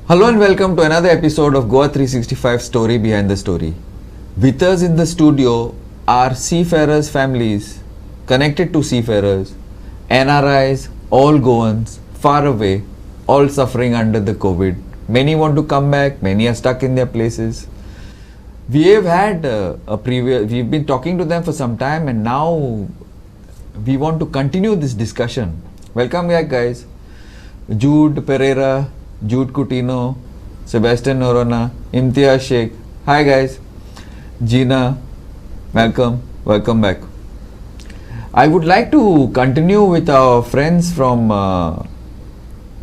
Hello and welcome to another episode of Goa 365 Story Behind the Story. With us in the studio are seafarers' families, connected to seafarers, NRIs, all Goans, far away, all suffering under the COVID. Many want to come back, many are stuck in their places. We have had we've been talking to them for some time and now we want to continue this discussion. Welcome back, guys. Jude, Pereira, Jude, Coutinho, Sebestain, Noronha, Imtiaz, Shaik. Hi guys. Gina, welcome back. I would like to continue with our friends from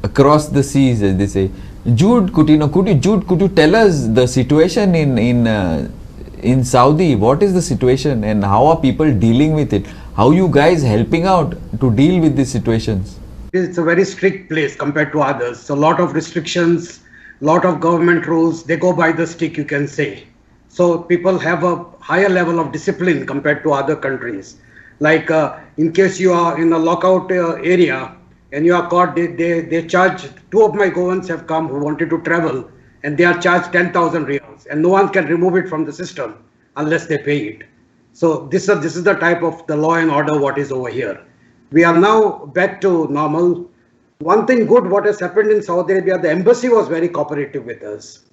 across the seas, as they say. Jude, Coutinho, could you tell us the situation in Saudi? What is the situation and how are people dealing with it? How you guys helping out to deal with these situations? It's a very strict place compared to others. So a lot of restrictions, lot of government rules, they go by the stick, you can say. So people have a higher level of discipline compared to other countries. Like in case you are in a lockout area and you are caught, they charge, two of my Goans have come who wanted to travel and they are charged 10,000 riyals and no one can remove it from the system unless they pay it. So this is the type of the law and order what is over here. We are now back to normal. One thing good what has happened in Saudi Arabia, the embassy was very cooperative with us.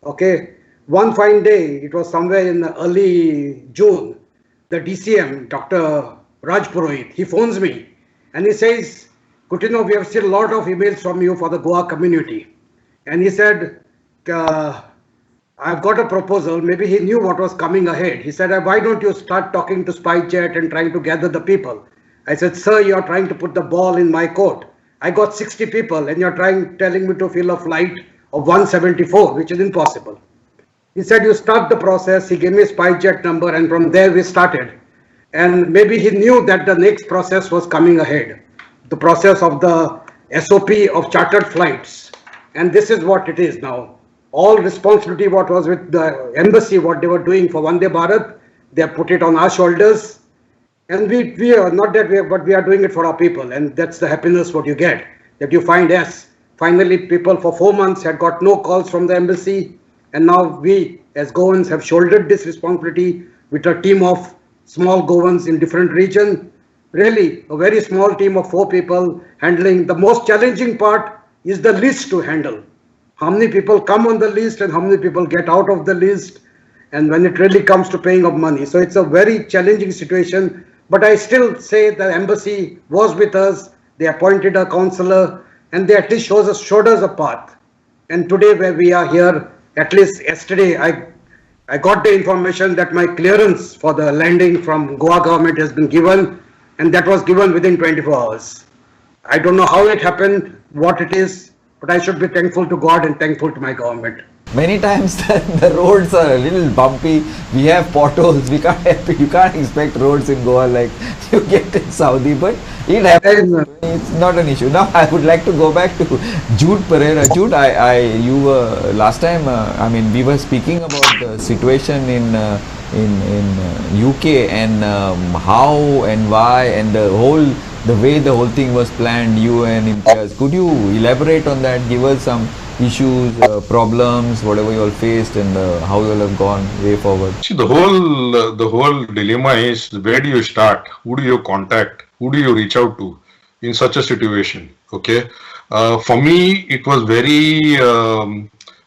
Okay, one fine day, it was somewhere in early June, the DCM, Dr. Raj Purohit, he phones me and he says, Coutinho, we have still a lot of emails from you for the Goa community. And he said, I've got a proposal. Maybe he knew what was coming ahead. He said, why don't you start talking to SpiceJet and trying to gather the people? I said, sir, you're trying to put the ball in my court. I got 60 people and you're telling me to fill a flight of 174, which is impossible. He said, you start the process. He gave me a SpiceJet number and from there we started. And maybe he knew that the next process was coming ahead. The process of the SOP of chartered flights. And this is what it is now. All responsibility what was with the embassy, what they were doing for Vande Bharat, they have put it on our shoulders. And we are not that way, but we are doing it for our people. And that's the happiness what you get, that you find, yes, finally people for 4 months had got no calls from the embassy. And now we as Goans have shouldered this responsibility with a team of small Goans in different regions. Really a very small team of 4 people handling. The most challenging part is the list to handle. How many people come on the list and how many people get out of the list. And when it really comes to paying of money. So it's a very challenging situation. But I still say the embassy was with us. They appointed a counselor and they at least showed us a path. And today where we are here, at least yesterday, I got the information that my clearance for the landing from Goa government has been given and that was given within 24 hours. I don't know how it happened, what it is, but I should be thankful to God and thankful to my government. Many times the roads are a little bumpy. We have potholes. We can't help it. You can't expect roads in Goa like you get in Saudi, but it happens. It's not an issue. Now I would like to go back to Jude Pereira. Jude, you were last time. We were speaking about the situation in UK and how and why and the way the whole thing was planned. You and Imtiaz. Could you elaborate on that? Give us some issues, problems, whatever you all faced, and how you all have gone way forward. See, the whole dilemma is where do you start? Who do you contact? Who do you reach out to in such a situation? Okay, for me it was very.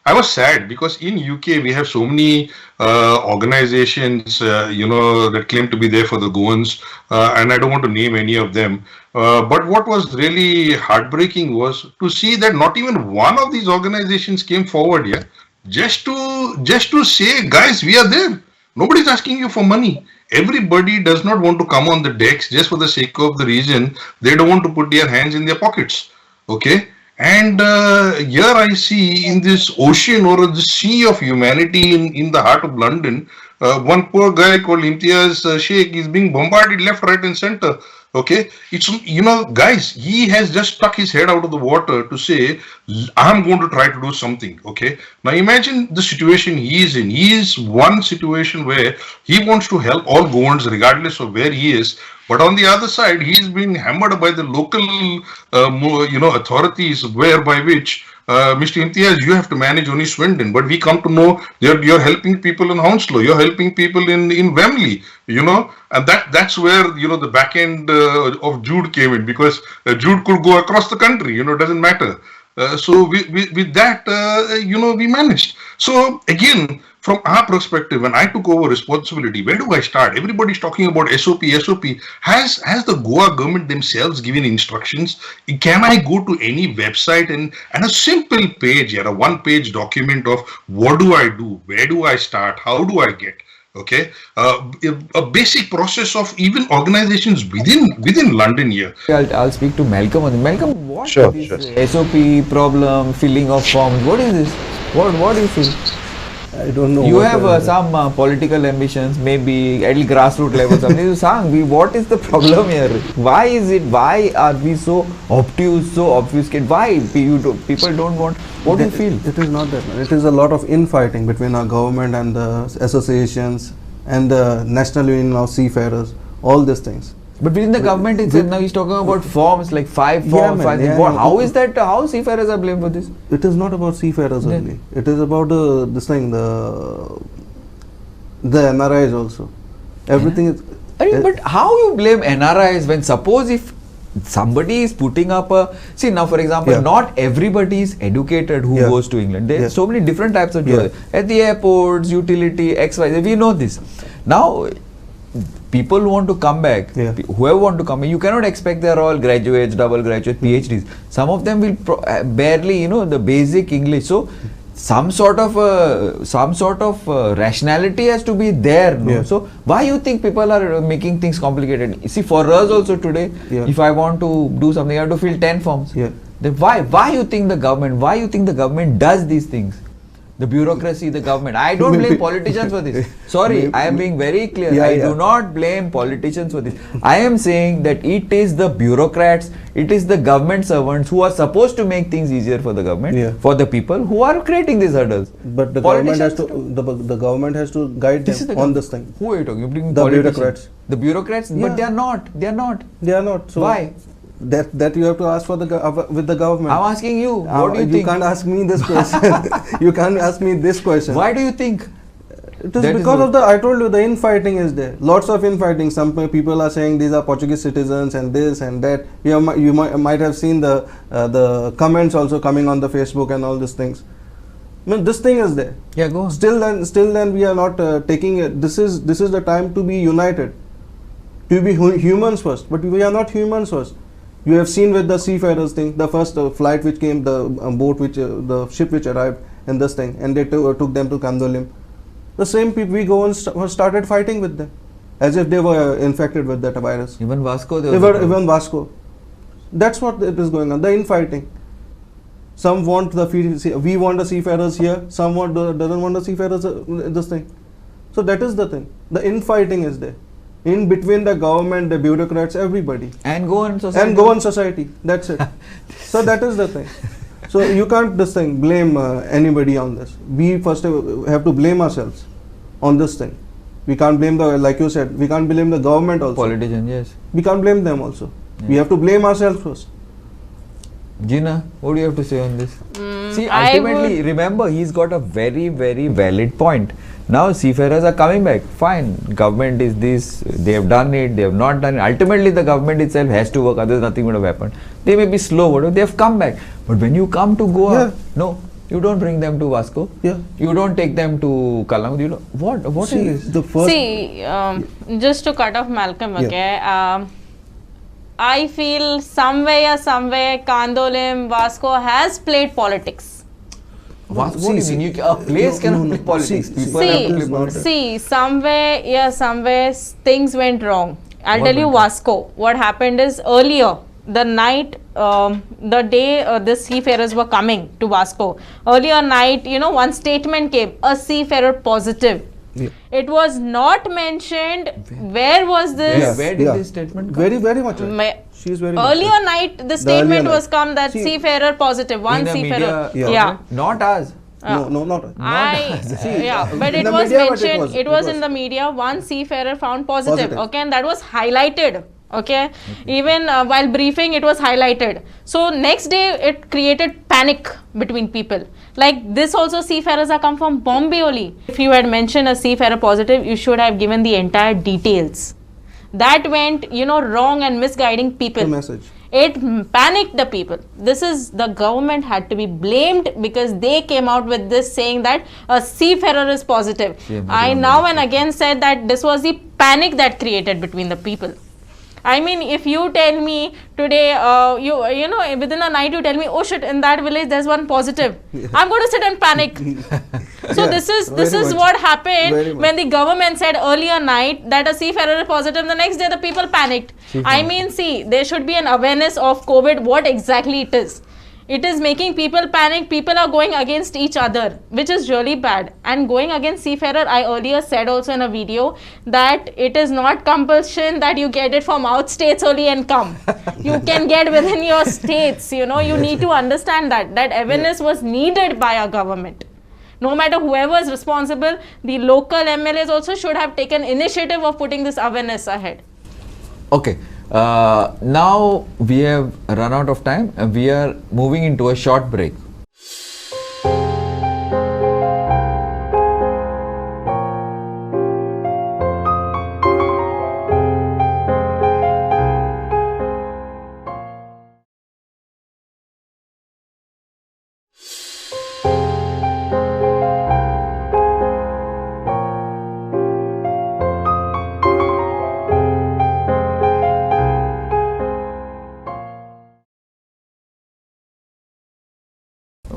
I was sad because in UK we have so many organizations, that claim to be there for the Goans, and I don't want to name any of them. But what was really heartbreaking was to see that not even one of these organizations came forward, just to say, guys, we are there. Nobody's asking you for money. Everybody does not want to come on the decks just for the sake of the reason they don't want to put their hands in their pockets. Okay. And here I see in this ocean or the sea of humanity in the heart of London, one poor guy called Imtiaz Shaik is being bombarded left, right and center. Okay, it's, guys, he has just stuck his head out of the water to say, I'm going to try to do something. Okay, now imagine the situation he is in. He is one situation where he wants to help all Goans regardless of where he is. But on the other side, he is being hammered by the local, authorities, whereby which Mr. Imtiaz, you have to manage only Swindon, but we come to know you're helping people in Hounslow, you're helping people in Wembley, and that's where the back end of Jude came in, because Jude could go across the country, it doesn't matter. So with that, we managed. So again, from our perspective, when I took over responsibility, where do I start? Everybody's talking about SOP. Has the Goa government themselves given instructions? Can I go to any website and a simple page, a one-page document of what do I do? Where do I start? How do I get? Okay, a basic process of even organizations within London here. I'll speak to Malcolm on this. Malcolm, what Sure, is sure. this SOP problem, filling of forms? What is this? What do you feel? I don't know. You have some political ambitions, maybe at grassroots level. Something to sang. What is the problem here? Why is it? Why are we so obtuse, so obfuscated? Why people don't want? What do you feel? It is not that. It is a lot of infighting between our government and the associations and the National Union of Seafarers. All these things. But within the government itself, now he's talking about forms, like 5 forms. man, How is that? How seafarers are blamed for this? It is not about seafarers only. It is about this thing, the NRIs also. Everything is. But how you blame NRIs when suppose if somebody is putting up see now for example, not everybody is educated who goes to England. There are so many different types of jobs at the airports, utility, XYZ. We know this. Now people who want to come back, whoever want to come back, you cannot expect they are all graduates, double graduates, PhDs. Some of them will barely the basic English. So some sort of rationality has to be there. No? So why you think people are making things complicated? See, for us also today, if I want to do something, I have to fill 10 forms. Then why you think the government does these things? The bureaucracy, the government. I don't blame politicians for this. Sorry, I am being very clear. I do not blame politicians for this. I am saying that it is the bureaucrats, it is the government servants who are supposed to make things easier for the government, for the people who are creating these hurdles. But the government has to the government has to guide them on this thing. Who are you talking? The bureaucrats. The bureaucrats, but they are not. They are not. So why? That you have to ask for with the government. I'm asking you. What do you think? You can't ask me this question. You can't ask me this question. Why do you think? It is because of I told you, the infighting is there. Lots of infighting. Some people are saying these are Portuguese citizens and this and that. You might have seen the comments also coming on the Facebook and all these things. I mean, this thing is there. Yeah, go on. Still then we are not taking it. This is the time to be united, to be humans first. But we are not humans first. You have seen with the seafarers thing, the first flight which came, the boat the ship which arrived in this thing, and they took them to Kandolim. The same people, we go and started fighting with them, as if they were infected with that virus. Even Vasco. Even Vasco. That's what it is going on. The infighting. Some want we want the seafarers here. Some doesn't want the seafarers this thing. So that is the thing. The infighting is there. In between the government, the bureaucrats, everybody. And Goan society. And Goan society. That's it. So that is the thing. So you can't blame anybody on this. We first have to blame ourselves on this thing. We can't blame like you said, we can't blame the government also. Politicians, yes. We can't blame them also. We have to blame ourselves first. Gina, what do you have to say on this? See, ultimately, remember, he's got a very, very valid point. Now, seafarers are coming back. Fine, government is this, they have done it, they have not done it. Ultimately, the government itself has to work, otherwise nothing would have happened. They may be slow, whatever, they have come back. But when you come to Goa, no, you don't bring them to Vasco. You don't take them to Kalang. You don't, what is this? Just to cut off Malcolm, okay. I feel somewhere, Kandolim, Vasco has played politics. What do you mean? A place cannot play politics. People have to play politics. Somewhere things went wrong. I'll tell you Vasco. What happened is earlier, the night, the day the seafarers were coming to Vasco, earlier night, one statement came, a seafarer positive. It was not mentioned. Where was this? Where did this statement come? Very, very much. She is very earlier night, the statement was come that seafarer positive. One seafarer. Media, not us. No, not us. But it was mentioned. It was in the media. One seafarer found positive. Okay, and that was highlighted Okay, even while briefing it was highlighted. So next day it created panic between people. Like this also, seafarers are come from Bombay only. If you had mentioned a seafarer positive, you should have given the entire details. That went, wrong and misguiding people. The message. It panicked the people. This is, the government had to be blamed because they came out with this saying that a seafarer is positive. I now and again said that this was the panic that created between the people. I mean, if you tell me today, you know, within a night you tell me, oh shit, in that village there's one positive, I'm going to sit and panic. So this is what happened when the government said earlier night that a seafarer is positive. The next day the people panicked. I mean, see, there should be an awareness of COVID, what exactly it is. It is making people panic. People are going against each other, which is really bad. And going against seafarer, I earlier said also in a video that it is not compulsion that you get it from out states only and come. You can get within your states, you know, you need to understand that awareness was needed by our government. No matter whoever is responsible, the local MLAs also should have taken initiative of putting this awareness ahead. Okay. Now we have run out of time and we are moving into a short break.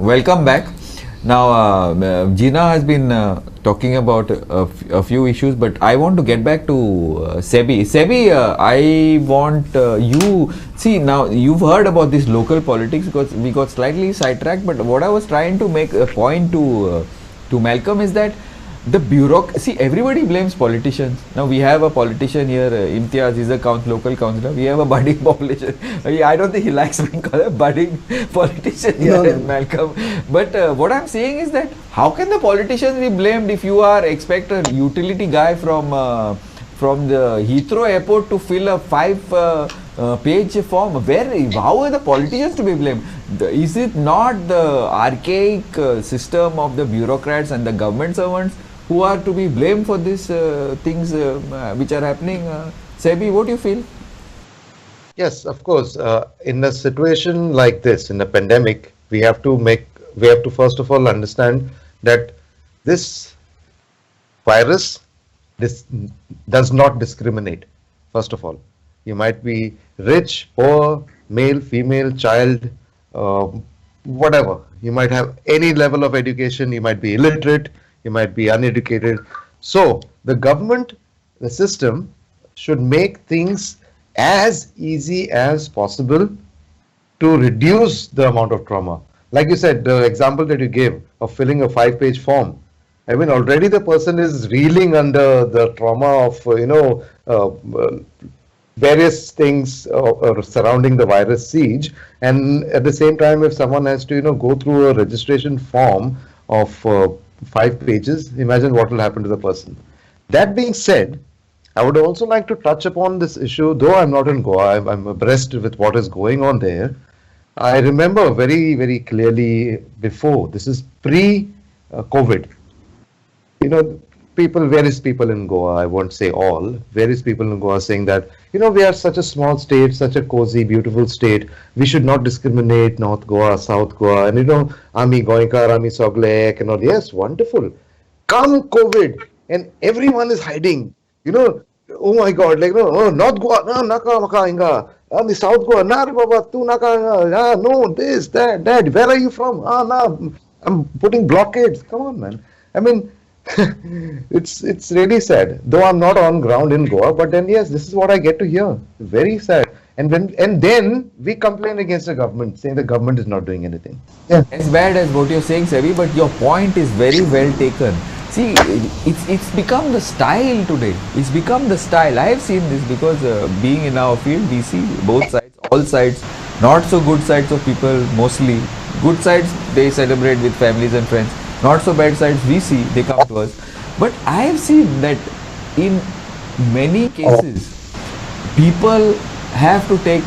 Welcome back. Now Gina has been talking about a few issues, but I want to get back to Sebi. Sebi, I want you, see, now you've heard about this local politics because we got slightly sidetracked, but what I was trying to make a point to Malcolm is that the bureaucracy, everybody blames politicians. Now we have a politician here, Imtiaz is a local councillor. We have a budding population. I don't think he likes being called a budding politician here, Malcolm. But what I'm saying is that how can the politicians be blamed if you are expect a utility guy from the Heathrow airport to fill a 5-page form? How are the politicians to be blamed? Is it not the archaic system of the bureaucrats and the government servants who are to be blamed for these things which are happening? Sebi, what do you feel? Yes, of course. In a situation like this, in a pandemic, we have to first of all understand that this virus does not discriminate. First of all, you might be rich, poor, male, female, child, whatever. You might have any level of education. You might be illiterate. You might be uneducated. So the government, the system should make things as easy as possible to reduce the amount of trauma. Like you said, the example that you gave of filling a 5-page form. I mean, already the person is reeling under the trauma of, various things surrounding the virus siege. And at the same time, if someone has to, go through a registration form of 5 pages, imagine what will happen to the person. That being said, I would also like to touch upon this issue, though I'm not in Goa, I'm abreast with what is going on there. I remember very, very clearly before, this is pre-COVID, various people in Goa, I won't say all, various people in Goa saying that, we are such a small state, such a cozy, beautiful state. We should not discriminate North Goa, South Goa, and Ami Goinkar, Ami Soglek, and all. Yes, wonderful. Come COVID, and everyone is hiding. Oh my God, North Goa, no, naka inga. Ami South Goa, na baba, tu naka, no, this, that. Where are you from? No, I'm putting blockades. Come on, man. I mean, it's really sad, though I'm not on ground in Goa, but then yes, this is what I get to hear. Very sad. And then we complain against the government, saying the government is not doing anything. Yeah. As bad as what you're saying, Sebi, but your point is very well taken. See, it's become the style today. It's become the style. I have seen this because being in our field, we see both sides, all sides, not so good sides of people mostly. Good sides, they celebrate with families and friends. Not so bad sides we see, they come to us. But I have seen that in many cases, people have to take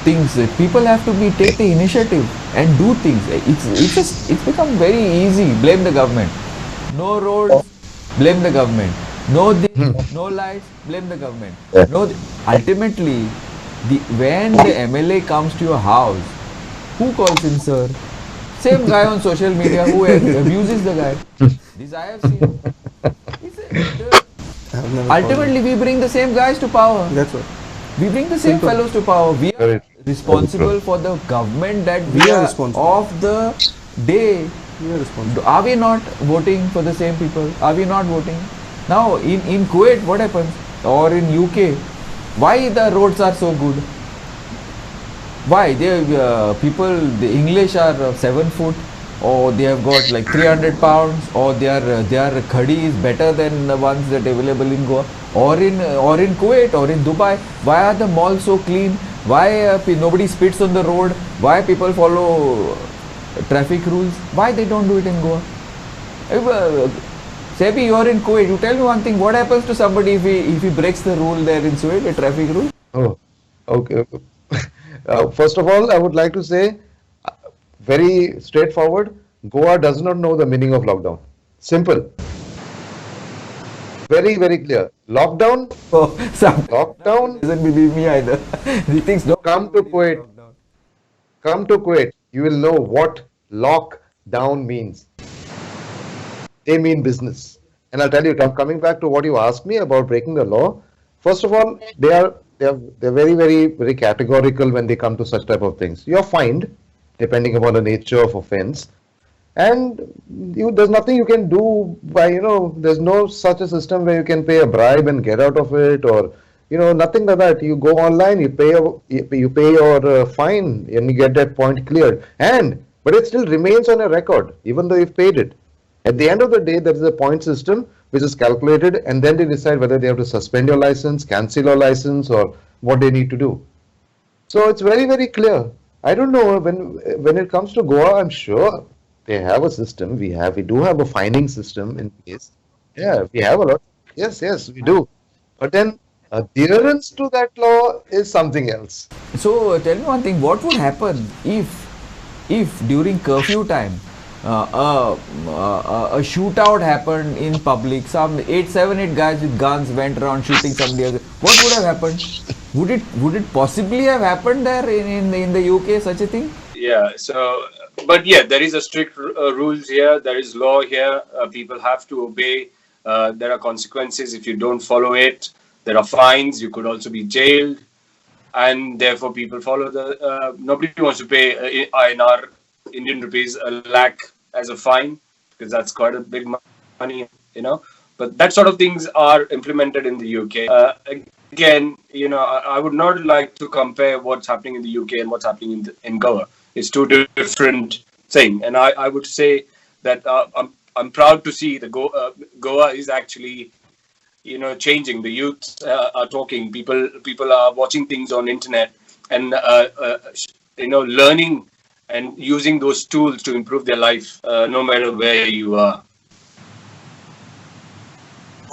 things. People have to take the initiative and do things. It's become very easy. Blame the government. No roads, blame the government. No this, no lights, blame the government. Yeah. No, ultimately, when the MLA comes to your house, who calls him sir? Same guy on social media who abuses the guy. This I have seen. I've never Ultimately, we bring the same guys to power. followed. That's what. We bring the same Simple. fellows to power. We are Very true. responsible for the government that We we are are responsible. of the day. We are responsible. Are we not voting for the same people? Are we not voting? Now, in Kuwait, what happens? Or in UK, why the roads are so good? Why? The English are 7 foot, or they have got like 300 pounds, or their khadi is better than the ones that are available in Goa, or in Kuwait, or in Dubai. Why are the malls so clean? Why nobody spits on the road? Why people follow traffic rules? Why they don't do it in Goa? Sebi, you're in Kuwait. You tell me one thing. What happens to somebody if he breaks the rule there in Kuwait, a traffic rule? Oh, okay. First of all, I would like to say, very straightforward, Goa does not know the meaning of lockdown. Simple. Very, very clear. Lockdown, Oh, some lockdown, doesn't believe me either. He thinks no. come to Kuwait. Come to Kuwait. You will know what lockdown means. They mean business. And I'll tell you, coming back to what you asked me about breaking the law, first of all, they're very, very, very categorical when they come to such type of things. You're fined, depending upon the nature of offense. And there's nothing you can do by, there's no such a system where you can pay a bribe and get out of it, or, nothing like that. You go online, you pay your fine, and you get that point cleared. But it still remains on a record, even though you've paid it. At the end of the day, there is a point system which is calculated, and then they decide whether they have to suspend your license, cancel your license, or what they need to do. So it's very, very clear. I don't know, when it comes to Goa, I'm sure they have a system. We do have a fining system in place. Yeah, we have a lot. Yes, we do. But then adherence to that law is something else. So tell me one thing. What would happen if during curfew time a shootout happened in public? Some 7-8 guys with guns went around shooting somebody else. What would have happened? Would it possibly have happened there in the UK, such a thing? Yeah. So, but yeah, there is a strict rules here. There is law here. People have to obey. There are consequences if you don't follow it. There are fines. You could also be jailed, and therefore people follow the. Nobody wants to pay INR, Indian rupees, a lakh as a fine, because that's quite a big money, But that sort of things are implemented in the UK. Again, I would not like to compare what's happening in the UK and what's happening in Goa. It's two different things, and I would say that I'm proud to see the Goa is actually changing. The youth are talking. People are watching things on internet and learning and using those tools to improve their life, no matter where you are.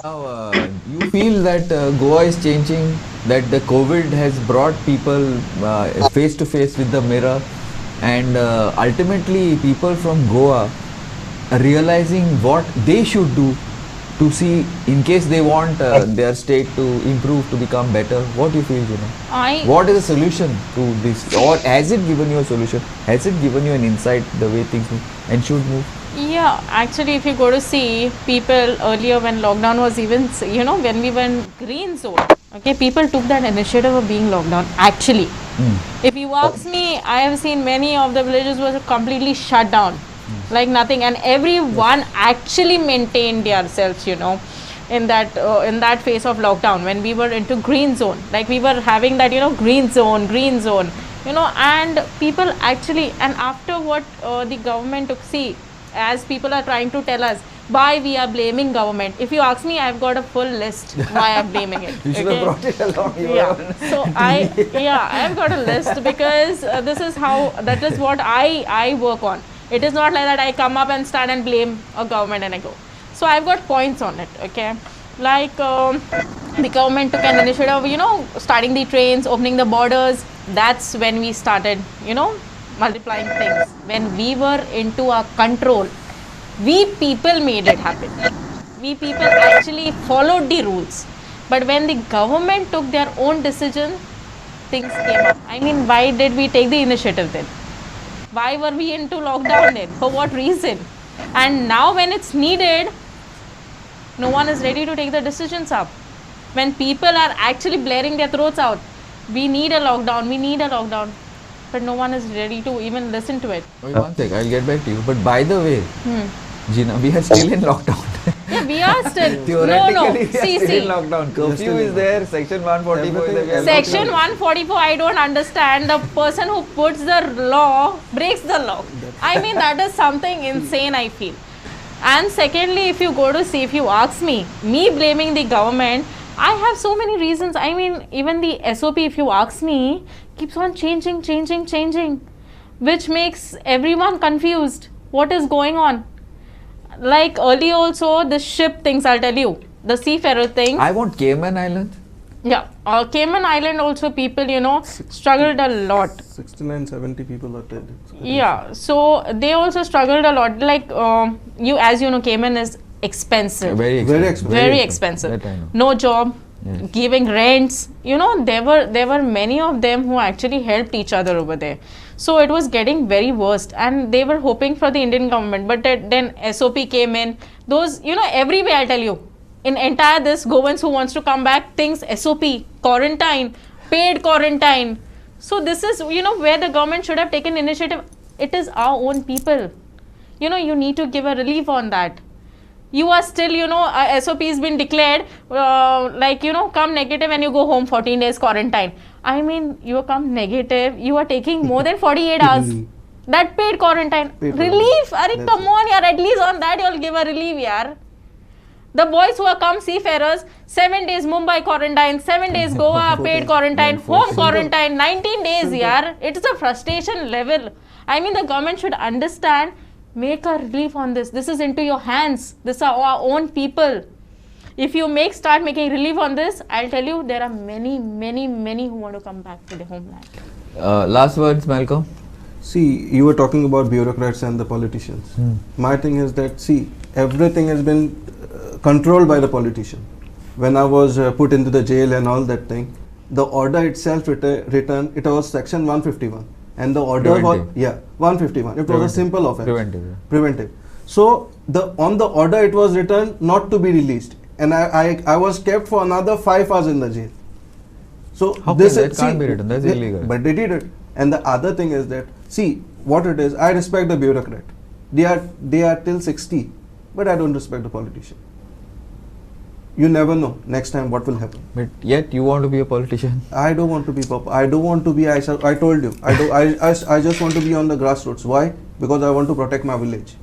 Now, you feel that Goa is changing, that the COVID has brought people face to face with the mirror, and ultimately people from Goa are realizing what they should do to see, in case they want their state to improve, to become better. What do you feel, Gina? What is the solution to this? Or has it given you a solution? Has it given you an insight the way things move and should move? Yeah, actually, if you go to see people earlier when lockdown was even, when we were in green zone, okay, people took that initiative of being locked down. Actually, if you ask me, I have seen many of the villages were completely shut down, like nothing, and everyone actually maintained themselves, in that phase of lockdown when we were into green zone, like we were having that, green zone, and people actually, and after what the government took, see, as people are trying to tell us why we are blaming government. If you ask me, I've got a full list why I'm blaming it. You should have brought it along. So I've got a list, because that is what I work on. It is not like that I come up and stand and blame a government and I go. So I've got points on it, okay? Like the government took an initiative of, starting the trains, opening the borders. That's when we started, multiplying things. When we were into our control, we people made it happen. We people actually followed the rules. But when the government took their own decision, things came up. I mean, why did we take the initiative then? Why were we into lockdown then? For what reason? And now when it's needed, no one is ready to take the decisions up. When people are actually blaring their throats out, we need a lockdown, we need a lockdown. But no one is ready to even listen to it. Wait one sec, I'll get back to you. But by the way, Gina, we are still in lockdown. Yeah, we are still. Theoretically, we are See. still in lockdown. Curfew is there, section 144 is there. Section 144, I don't understand. The person who puts the law breaks the law. I mean, that is something insane, I feel. And secondly, if you go to see, if you ask me blaming the government, I have so many reasons. I mean, even the SOP, if you ask me, keeps on changing, which makes everyone confused. What is going on? Like earlier also, the ship things, I'll tell you, the seafarer thing. I want Cayman Islands. Yeah, Cayman Island also people, struggled a lot. 69, 70 people are dead. Yeah, so they also struggled a lot. Like as you know, Cayman is expensive. Very expensive. Very expensive. That I know. No job, Yes. giving rents. There were many of them who actually helped each other over there. So it was getting very worst, and they were hoping for the Indian government. But then SOP came in. Those, everywhere, I'll tell you. In entire this, Goans who wants to come back thinks SOP, quarantine, paid quarantine. So this is, where the government should have taken initiative. It is our own people. You need to give a relief on that. You are still, SOP has been declared, come negative and you go home 14 days quarantine. I mean, you come negative, you are taking more than 48 hours. That paid quarantine. Relief? Come on, yaar, at least on that you'll give a relief, yaar. The boys who are come seafarers, 7 days Mumbai quarantine, 7 days Goa paid quarantine, home quarantine, 19 days, yaar. It's a frustration level. I mean, the government should understand, make a relief on this. This is into your hands. These are our own people. If you start making relief on this, I'll tell you, there are many who want to come back to their homeland. Last words, Malcolm. See, you were talking about bureaucrats and the politicians. My thing is that, see, everything has been controlled by the politician. When I was put into the jail and all that thing, the order itself written, it was section 151. And the order was, 151. It was a simple offense. Preventive. So, on the order it was written not to be released. And I was kept for another 5 hours in the jail. So, that can't be written, that's illegal. But they did it. And the other thing is that, see, what it is, I respect the bureaucrat. They are till 60, but I don't respect the politician. You never know next time what will happen. But yet you want to be a politician. I don't want to be I don't want to be. I told you. I just want to be on the grassroots. Why? Because I want to protect my village.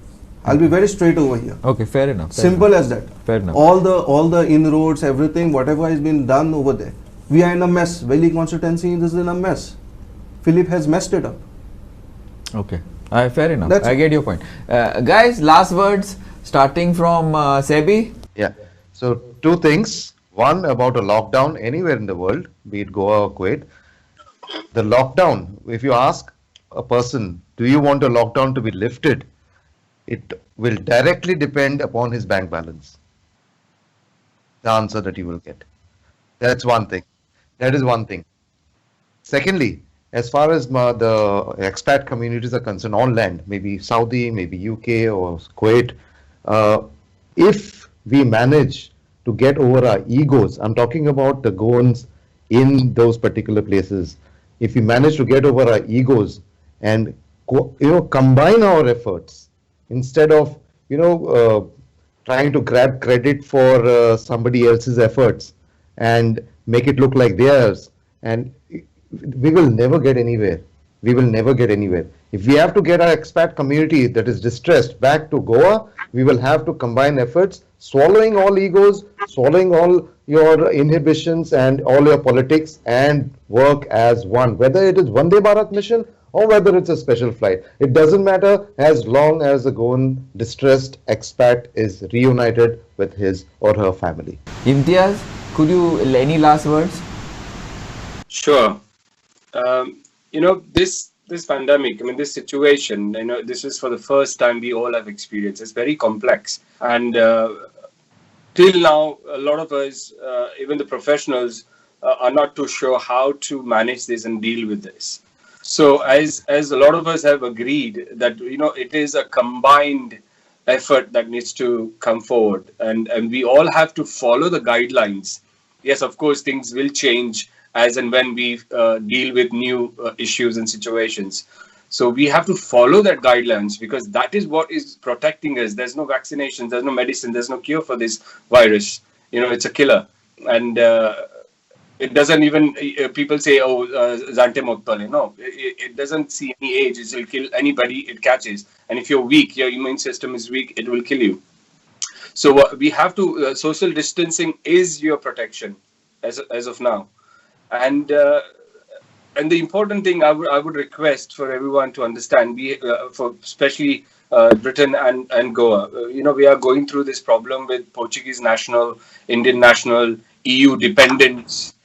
I'll be very straight over here. Okay, fair enough. Simple as that. Fair enough. All the inroads, everything, whatever has been done over there. We are in a mess. Velim constituency is in a mess. Philip has messed it up. Okay, fair enough. That's I get your point. Guys, last words starting from Sebi. Yeah. So 2 things. One, about a lockdown anywhere in the world, be it Goa or Kuwait. The lockdown, if you ask a person, do you want a lockdown to be lifted? It will directly depend upon his bank balance. The answer that you will get. That's one thing. That is one thing. Secondly, as far as the expat communities are concerned on land, maybe Saudi, maybe UK or Kuwait, if we manage to get over our egos, I'm talking about the Goans in those particular places. If we manage to get over our egos and combine our efforts instead of trying to grab credit for somebody else's efforts and make it look like theirs, and we will never get anywhere. We will never get anywhere. If we have to get our expat community that is distressed back to Goa, we will have to combine efforts, swallowing all egos, swallowing all your inhibitions and all your politics, and work as one. Whether it is Vande Bharat mission or whether it's a special flight, it doesn't matter as long as the Goan distressed expat is reunited with his or her family. Imtiaz, Could you, any last words? Sure. This pandemic, I mean, this situation, this is for the first time we all have experienced. It's very complex. And till now, a lot of us, even the professionals, are not too sure how to manage this and deal with this. So as a lot of us have agreed that, it is a combined effort that needs to come forward, and we all have to follow the guidelines. Yes, of course, things will change as and when we deal with new issues and situations. So we have to follow that guidelines, because that is what is protecting us. There's no vaccinations, there's no medicine, there's no cure for this virus. It's a killer. And it doesn't even, people say, oh, Zante Moktale. No, it doesn't see any age. It will kill anybody it catches. And if you're weak, your immune system is weak, it will kill you. So we have to, social distancing is your protection as of now. And the important thing I would request for everyone to understand, for especially Britain and Goa, we are going through this problem with Portuguese national, Indian national, EU dependents.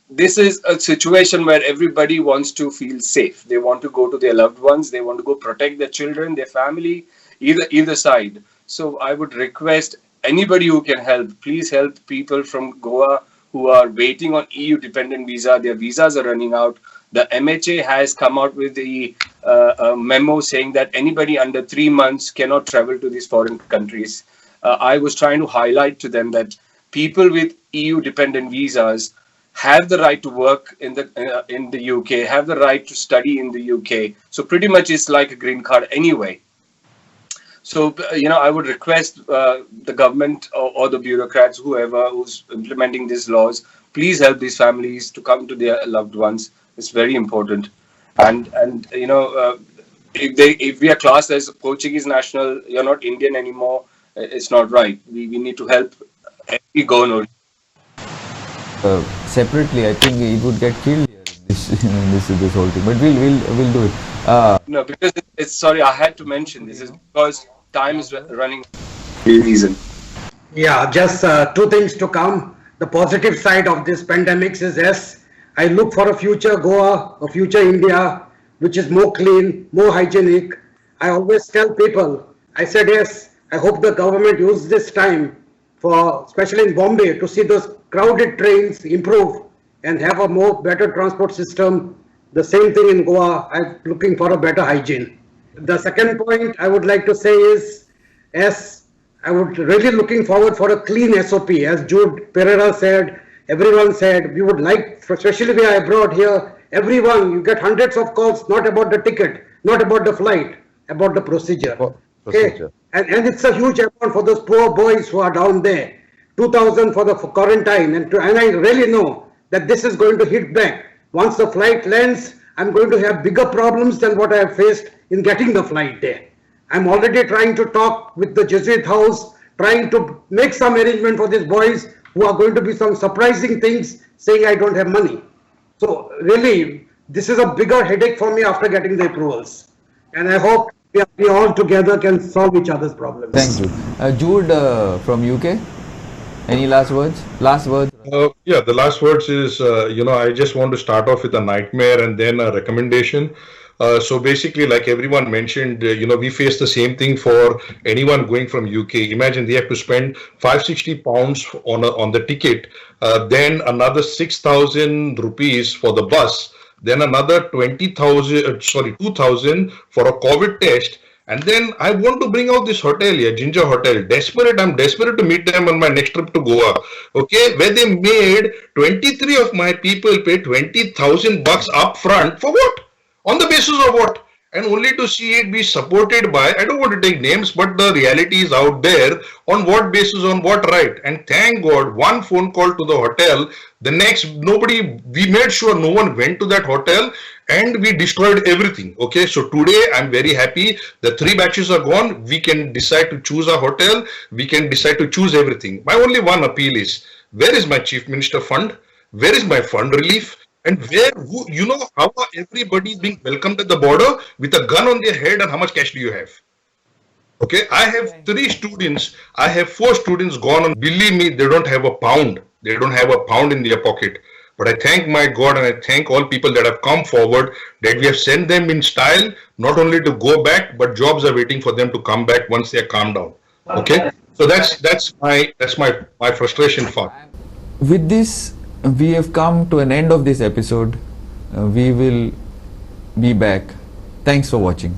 This is a situation where everybody wants to feel safe. They want to go to their loved ones. They want to go protect their children, their family, either side. So I would request anybody who can help, please help people from Goa who are waiting on EU dependent visa. Their visas are running out. The MHA has come out with a memo saying that anybody under 3 months cannot travel to these foreign countries. I was trying to highlight to them that people with EU dependent visas have the right to work in the UK, have the right to study in the UK. So pretty much it's like a green card anyway. So, I would request the government or the bureaucrats, whoever who's implementing these laws, please help these families to come to their loved ones. It's very important. And if we are classed as Portuguese national, you're not Indian anymore, it's not right. We need to help every Goan. Separately, I think it would get killed here. This whole thing. But we'll do it. No, because it's sorry, I had to mention this is because time is running. Reason. Yeah, just 2 things to come. The positive side of this pandemic is, yes, I look for a future Goa, a future India, which is more clean, more hygienic. I always tell people, I said, yes, I hope the government uses this time for, especially in Bombay, to see those crowded trains improve and have a better transport system. The same thing in Goa. I'm looking for a better hygiene. The second point I would like to say is, yes, I would really looking forward for a clean SOP. As Jude, Pereira said, everyone said, we would like, especially we are abroad here, everyone, you get hundreds of calls, not about the ticket, not about the flight, about the procedure. Okay? And it's a huge amount for those poor boys who are down there. 2,000 for the quarantine. And I really know that this is going to hit back. Once the flight lands, I'm going to have bigger problems than what I have faced in getting the flight there. I'm already trying to talk with the Jesuit house, trying to make some arrangement for these boys who are going to be some surprising things, saying I don't have money. So really, this is a bigger headache for me after getting the approvals. And I hope we all together can solve each other's problems. Thank you. Jude from UK, any last words? Yeah, the last words is, I just want to start off with a nightmare and then a recommendation. So basically, like everyone mentioned, we face the same thing for anyone going from UK. Imagine they have to spend £560 on the ticket, then another 6,000 rupees for the bus, then another 2,000 for a COVID test. And then I want to bring out this hotel here, Ginger Hotel. I'm desperate to meet them on my next trip to Goa. Okay, where they made 23 of my people pay 20,000 bucks up front for what? On the basis of what? And only to see it be supported by, I don't want to take names, but the reality is out there. On what basis, on what right? And thank God, one phone call to the hotel, the next, we made sure no one went to that hotel and we destroyed everything. Okay, so today I'm very happy. The 3 batches are gone. We can decide to choose a hotel. We can decide to choose everything. My only one appeal is, where is my Chief Minister fund? Where is my fund relief? And how are everybody is being welcomed at the border with a gun on their head, and how much cash do you have? Okay, I have 3 students. I have 4 students gone on. Believe me, they don't have a pound. They don't have a pound in their pocket. But I thank my God and I thank all people that have come forward that we have sent them in style, not only to go back, but jobs are waiting for them to come back once they are calmed down. Okay, so that's my frustration for. With this, we have come to an end of this episode. We will be back. Thanks for watching.